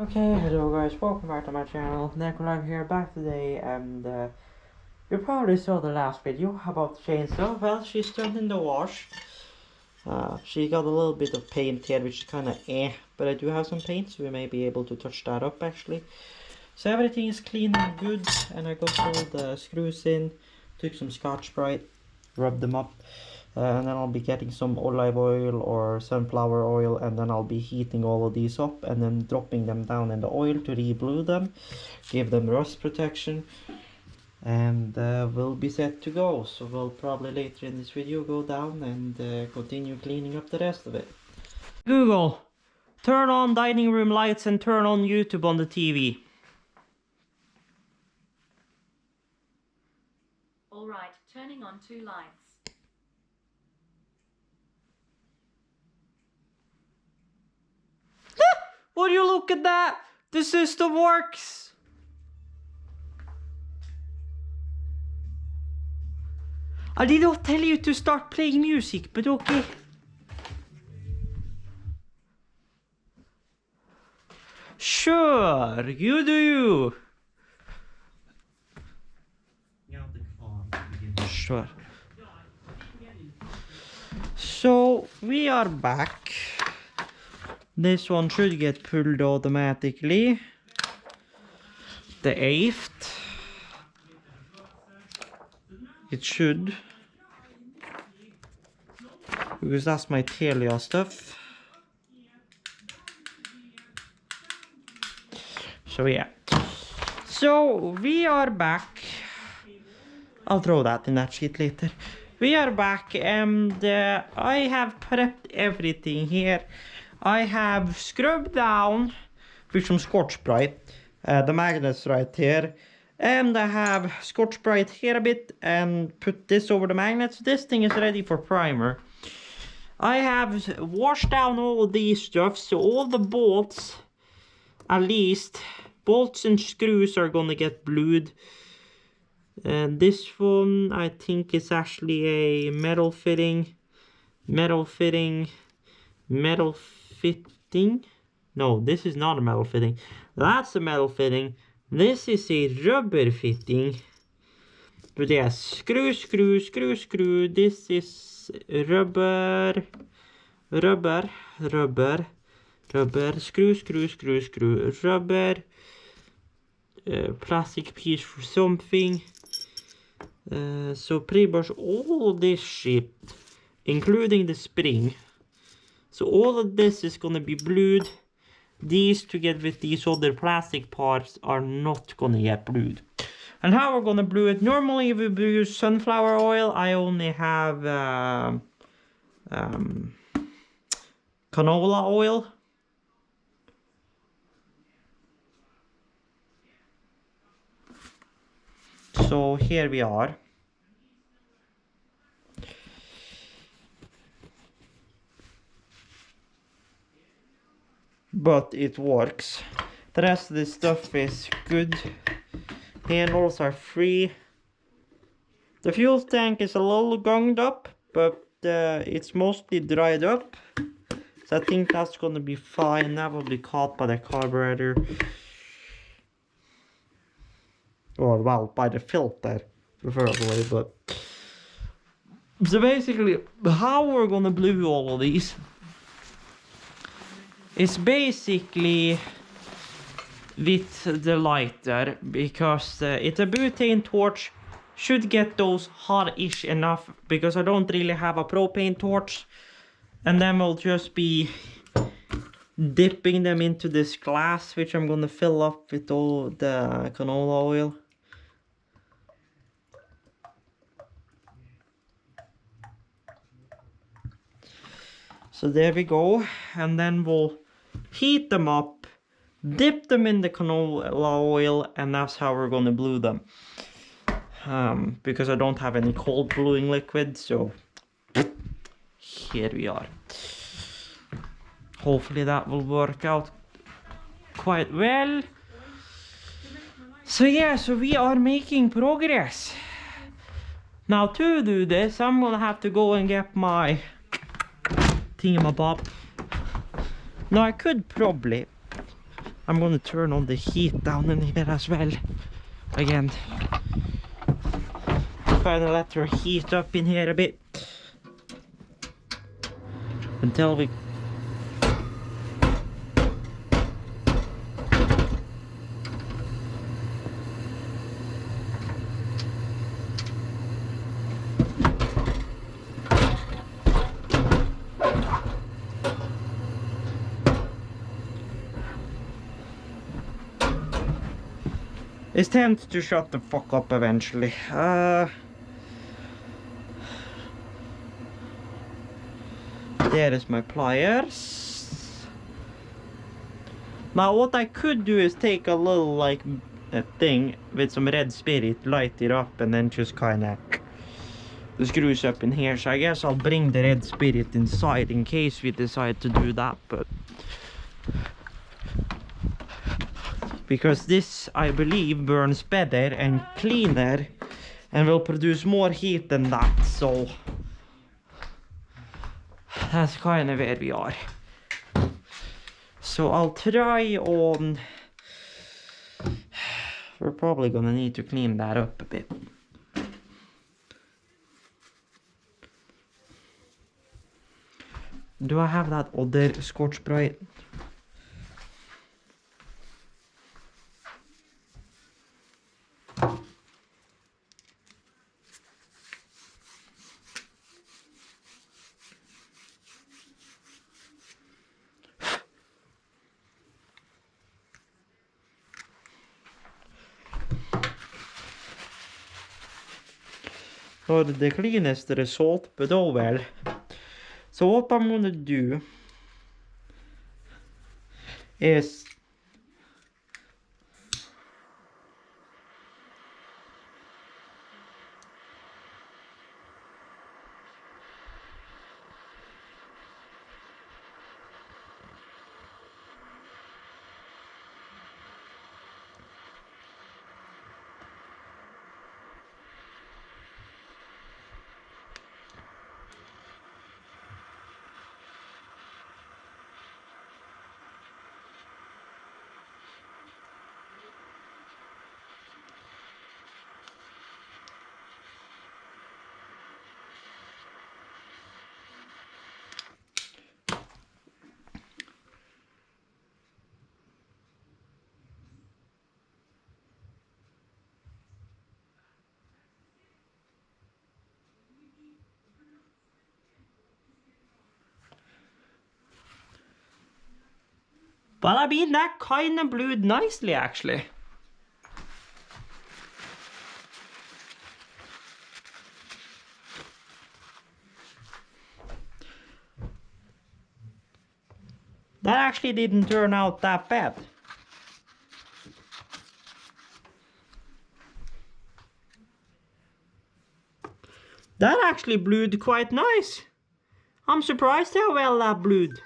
Okay, hello guys, welcome back to my channel. Nikolai here, back today, and you probably saw the last video about the chainsaw. Well, she's turned in the wash. She got a little bit of paint here, which is kind of but I do have some paint, so we may be able to touch that up actually. So everything is clean and good, and I got all the screws in, took some Scotch-Brite, rubbed them up. And then I'll be getting some olive oil or sunflower oil, and then I'll be heating all of these up and then dropping them down in the oil to re-blue them, give them rust protection, and we'll be set to go. So we'll probably later in this video go down and continue cleaning up the rest of it. Google, turn on dining room lights and turn on YouTube on the TV. Alright, turning on 2 lights. Would you look at that? The system works! I did not tell you to start playing music, but okay. Sure, you do you. Sure. So, we are back. This one should get pulled automatically. The 8th. It should. Because that's my Telia stuff. So yeah. So we are back. I'll throw that in that sheet later. We are back, and I have prepped everything here. I have scrubbed down with some Scotch-Brite, the magnets right here, and I have Scotch-Brite here a bit and put this over the magnets. This thing is ready for primer. I have washed down all of these stuff, so all the bolts, at least, bolts and screws are gonna get blued. And this one, I think, is actually a metal fitting. No, this is not a metal fitting. That's a metal fitting. This is a rubber fitting. But yes, screw. This is rubber. Screw. Rubber. Plastic piece for something. So pretty much all of this shit, including the spring. So all of this is gonna be blued. These together with these other plastic parts are not gonna get blued. And how we're gonna blue it? Normally if we use sunflower oil, I only have canola oil. So here we are. But it works. The rest of this stuff is good. Handles are free. The fuel tank is a little gunged up, but it's mostly dried up. So I think that's gonna be fine. That will be caught by the carburetor. Or well, by the filter, preferably, but... So basically, how we're gonna blue all of these is basically with the lighter, because it's a butane torch, should get those hot-ish enough, because I don't really have a propane torch, and then we'll just be dipping them into this glass, which I'm gonna fill up with all the canola oil. So there we go, and then we'll heat them up, dip them in the canola oil, and that's how we're gonna blue them. Because I don't have any cold bluing liquid, so here we are. Hopefully that will work out quite well. So yeah, so we are making progress. Now to do this, I'm gonna have to go and get my thingamabob. Now I could probably I'm gonna turn on the heat down in here as well. Again. Kinda let her heat up in here a bit. Until we... It's time to shut the fuck up eventually. There is my pliers. Now what I could do is take a little like a thing with some red spirit, light it up, and then just kinda the screws up in here. So I guess I'll bring the red spirit inside in case we decide to do that, but because this I believe burns better and cleaner and will produce more heat than that, so that's kind of where we are. So I'll try on... We're probably gonna need to clean that up a bit. Do I have that other Scotch Brite? Not the cleanest result, but oh well. So what I'm gonna do is well, I mean, that kind of blued nicely, actually. That actually didn't turn out that bad. That actually blued quite nice. I'm surprised how well that blued.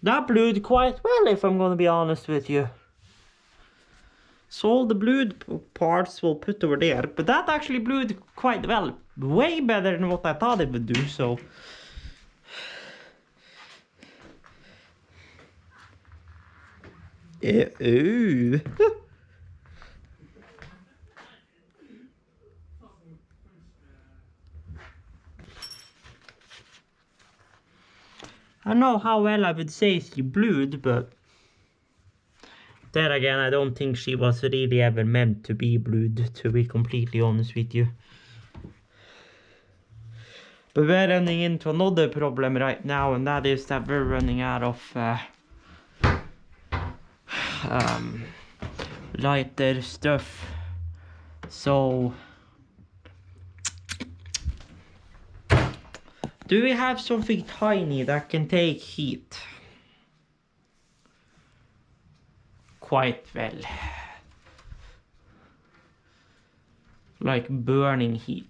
That blued quite well, if I'm gonna be honest with you. So all the blued parts we'll put over there, but that actually blued quite well. Way better than what I thought it would do, so. Ooh. I don't know how well I would say she blued, but then again, I don't think she was really ever meant to be blued, to be completely honest with you. But we're running into another problem right now, and that is that we're running out of lighter stuff. So do we have something tiny that can take heat quite well? Like burning heat.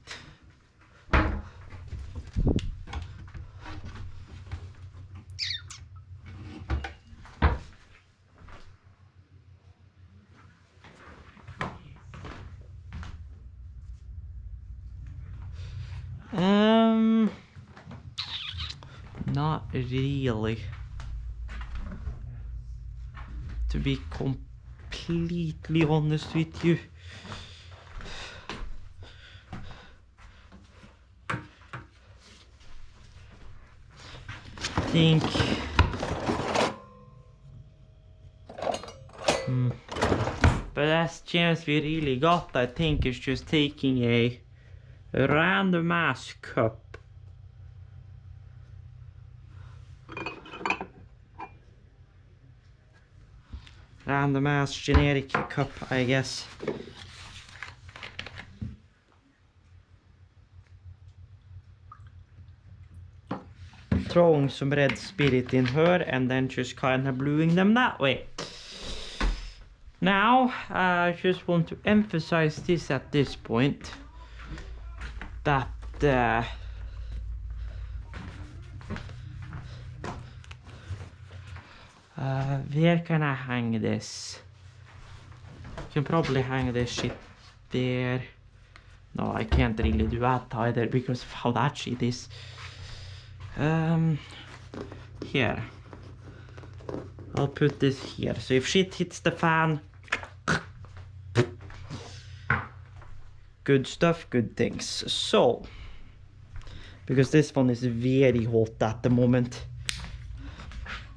Not really. to be completely honest with you. I think but that's the chance we really got, I think, is just taking a random ass cup. Random ass generic cup, I guess. Throwing some red spirit in her and then just kind of brewing them that way. Now, I just want to emphasize this at this point, that where can I hang this? I can probably hang this shit there. No, I can't really do that either because of how that shit is. Here. I'll put this here, so if shit hits the fan, good stuff, good things. So, because this one is very hot at the moment,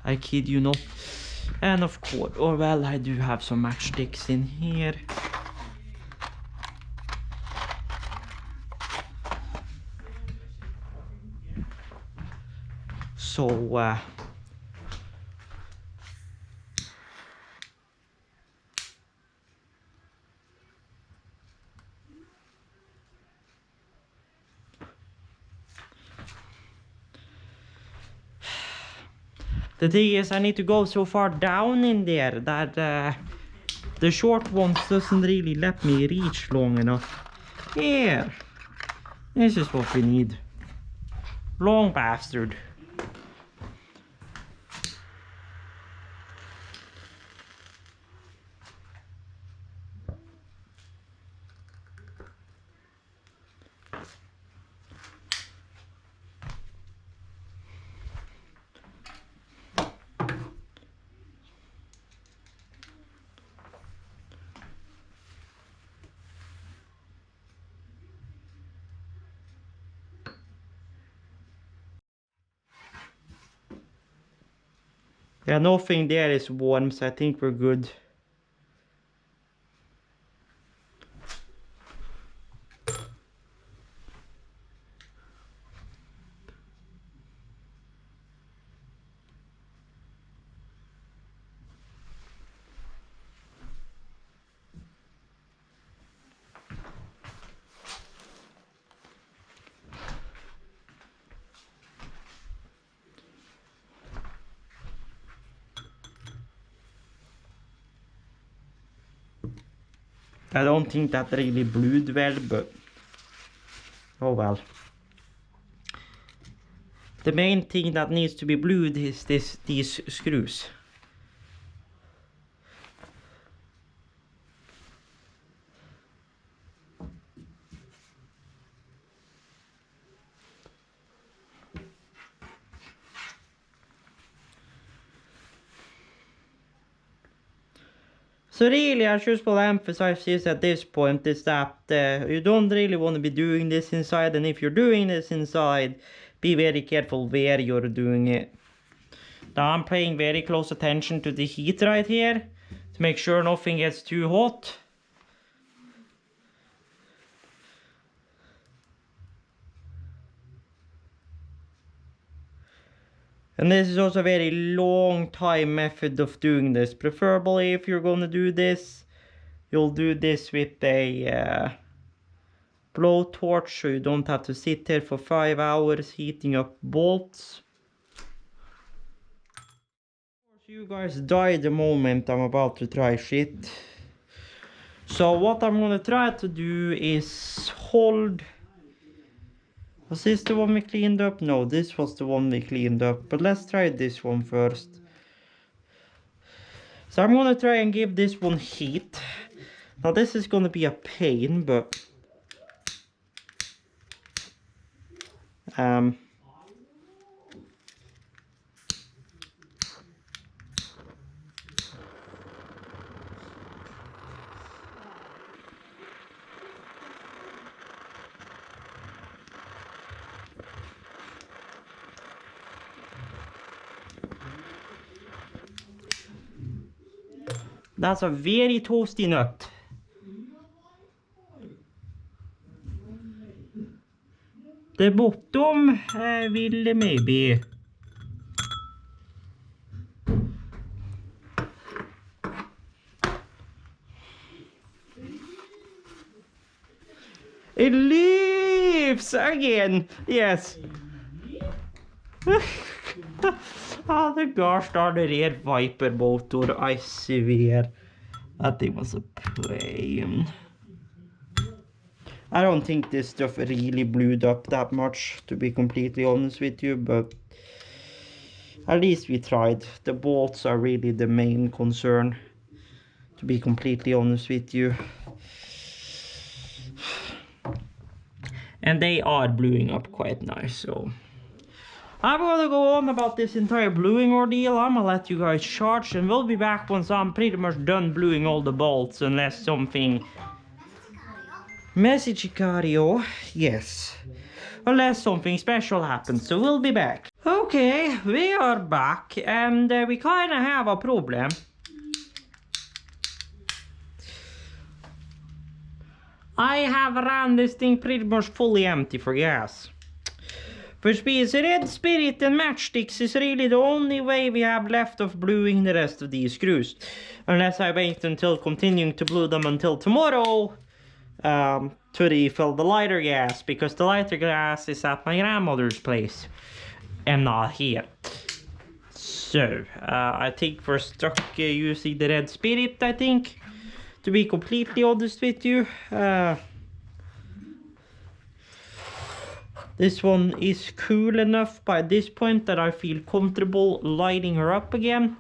I kid you not. And of course, or well, I do have some matchsticks in here. So, the thing is, I need to go so far down in there that the short ones doesn't really let me reach long enough. Here, this is what we need. Long bastard. Yeah, nothing there is warm, so I think we're good. I don't think that really brewed well, but oh well. The main thing that needs to be brewed is these screws. So really, I just will emphasize this at this point, is that you don't really want to be doing this inside, and if you're doing this inside, be very careful where you're doing it. Now I'm paying very close attention to the heat right here, to make sure nothing gets too hot. And this is also a very long time method of doing this. Preferably, if you're gonna do this, you'll do this with a blowtorch, so you don't have to sit there for 5 hours heating up bolts. You guys die the moment I'm about to try shit. So what I'm gonna try to do is hold... Was this the one we cleaned up? No, this was the one we cleaned up. But let's try this one first. So I'm gonna try and give this one heat. Now this is gonna be a pain, but... That's a very toasty nut. The bottom will maybe. It leaves again. Yes. Oh, the gosh darn red Viper motor. I swear. That thing was a plane. I don't think this stuff really blew up that much, to be completely honest with you, but at least we tried. The bolts are really the main concern, to be completely honest with you. And they are bluing up quite nice, so I'm gonna go on about this entire bluing ordeal. I'm gonna let you guys charge, and we'll be back once I'm pretty much done bluing all the bolts, unless something... Messicario, yes. Unless something special happens, so we'll be back. Okay, we are back, and we kinda have a problem. I have ran this thing pretty much fully empty for gas. Which means red spirit and matchsticks is really the only way we have left of bluing the rest of these screws. Unless I wait until continuing to blue them until tomorrow to refill the lighter gas, because the lighter gas is at my grandmother's place and not here. So, I think we're stuck using the red spirit, I think, to be completely honest with you. This one is cool enough by this point that I feel comfortable lighting her up again.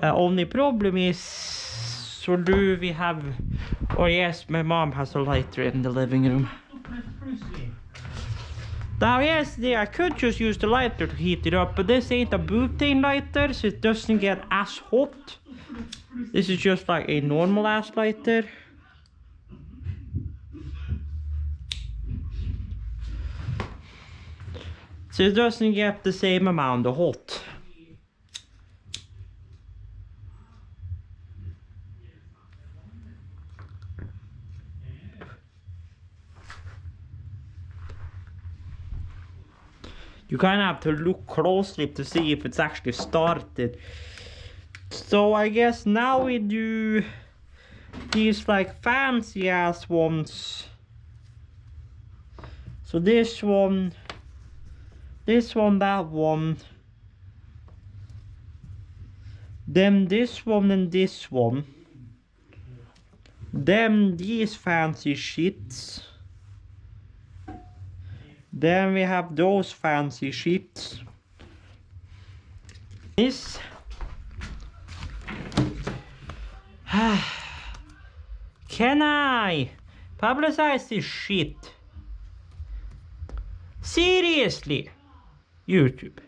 Only problem is, so do we have... Oh yes, my mom has a lighter in the living room. Now yes, I could just use the lighter to heat it up, but this ain't a butane lighter, so it doesn't get as hot. This is just like a normal ass lighter. So it doesn't get the same amount of hot. You kind of have to look closely to see if it's actually started. So I guess now we do these like fancy ass ones. So this one, that one. Then this one and this one. Then these fancy shits. Then we have those fancy shits. This. Can I publicize this shit? Seriously, YouTube.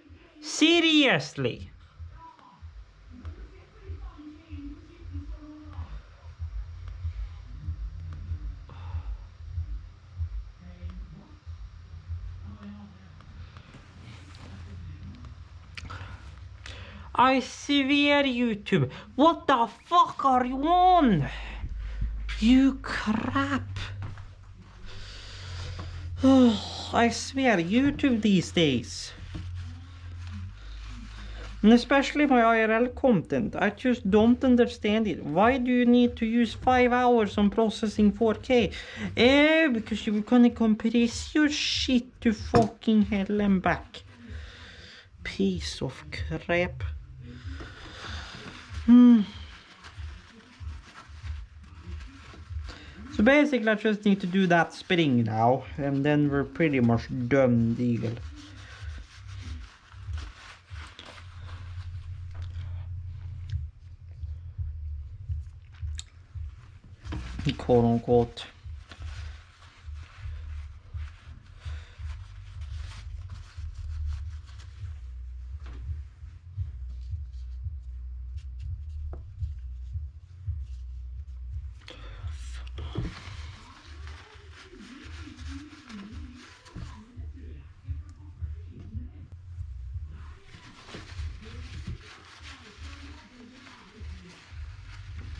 Seriously. I swear, YouTube. What the fuck are you on? You crap. Oh, I swear, YouTube these days. And especially my IRL content. I just don't understand it. Why do you need to use 5 hours on processing 4K? Because you're gonna compress your shit to fucking hell and back. Piece of crap. So basically I just need to do that spring now, and then we're pretty much done deal. Quote unquote.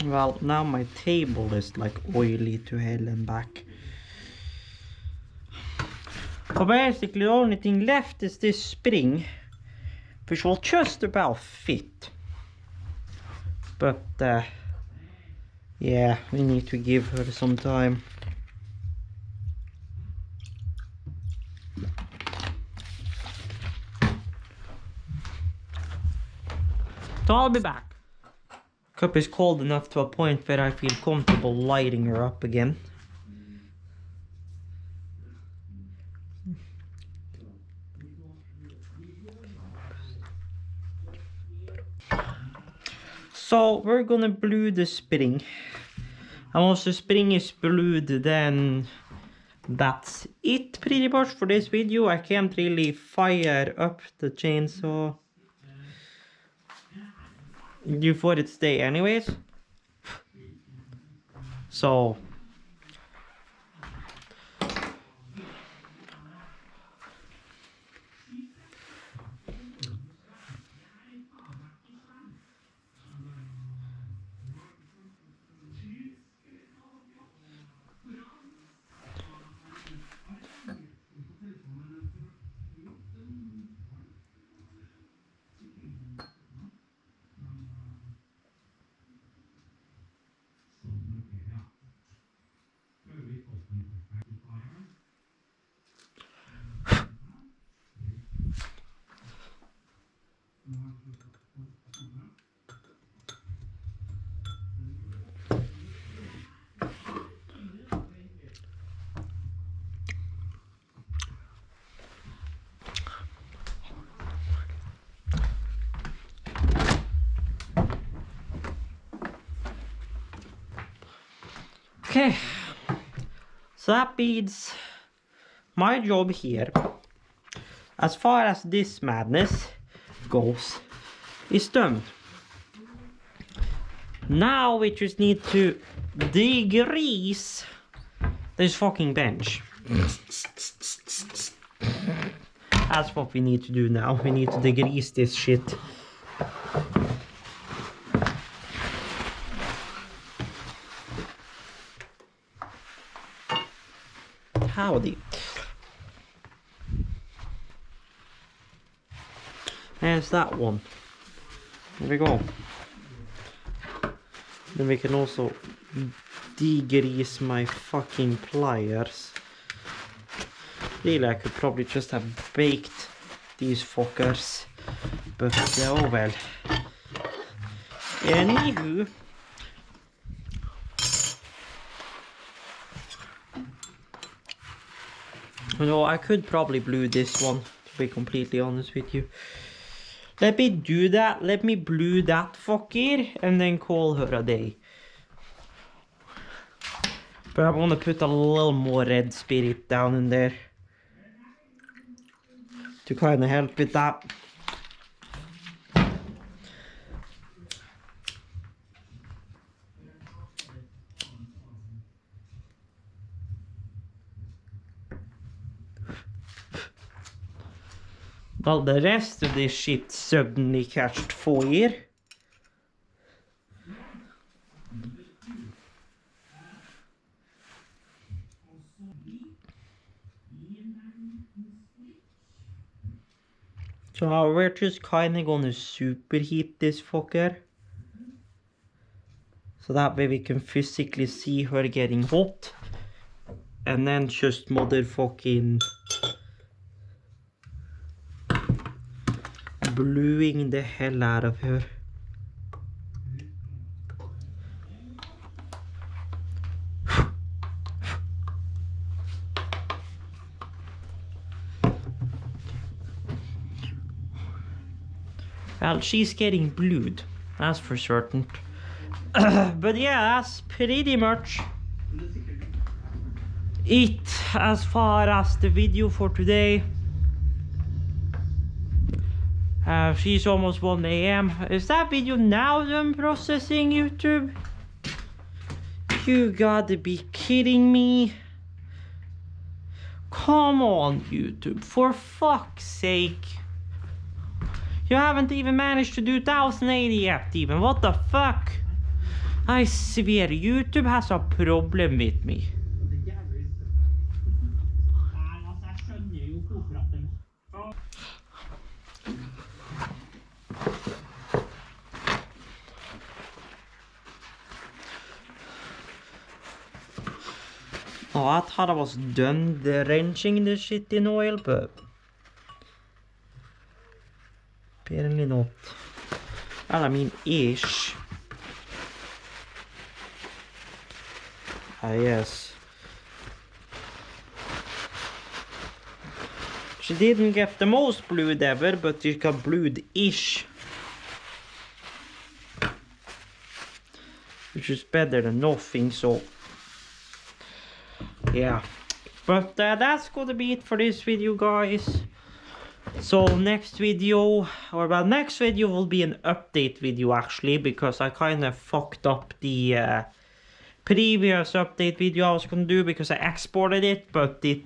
Well, now my table is like oily to hell and back. So basically the only thing left is this spring, which will just about fit. But yeah, we need to give her some time. So I'll be back. Cup is cold enough to a point where I feel comfortable lighting her up again. So we're gonna blue the spring. And once the spring is blued, then that's it pretty much for this video. I can't really fire up the chainsaw before its day anyways. So okay, so that means my job here, as far as this madness goes, is done. Now we just need to degrease this fucking bench. That's what we need to do now. We need to degrease this shit. Howdy. There's that one. There we go. Then we can also degrease my fucking pliers. Really, I could probably just have baked these fuckers. But oh well. Anywho. You know, I could probably blue this one, to be completely honest with you. Let me do that. Let me blue that fucker and then call her a day. But I want to put a little more red spirit down in there to kind of help with that. Well, the rest of this shit suddenly catched fire. So we're just kind of gonna superheat this fucker. So that way we can physically see her getting hot. And then just motherfucking bluing the hell out of her. Well, she's getting blued, that's for certain. But yeah, that's pretty much it as far as the video for today. She's almost 1 AM. Is that video now done processing, YouTube? You gotta be kidding me. Come on, YouTube, for fuck's sake. You haven't even managed to do 1080 yet even. What the fuck? I swear, YouTube has a problem with me. Oh, I thought I was done drenching the shit in oil, but apparently not. Well, I mean, ish. Ah, yes. She didn't get the most blood ever, but she got blood-ish. Which is better than nothing, so... yeah. But that's gonna be it for this video, guys. So next video, or well, next video will be an update video actually, because I kind of fucked up the previous update video I was gonna do because I exported it, but it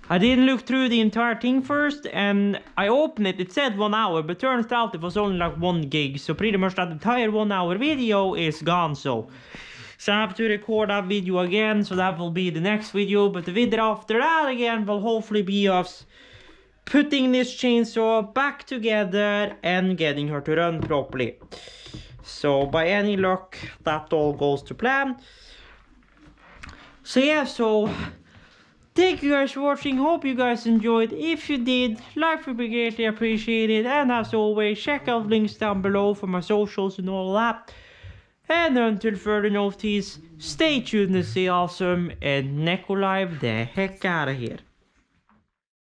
I didn't look through the entire thing first, and I opened it, it said 1 hour, but turns out it was only like 1 gig, so pretty much that entire 1 hour video is gone, so I have to record that video again, so that will be the next video, but the video after that again will hopefully be us putting this chainsaw back together and getting her to run properly. So by any luck, that all goes to plan. So yeah, so thank you guys for watching, hope you guys enjoyed. If you did, like would be greatly appreciated, and as always, check out links down below for my socials and all that. And until further notice, stay tuned to stay awesome, and Neko Live the heck out of here.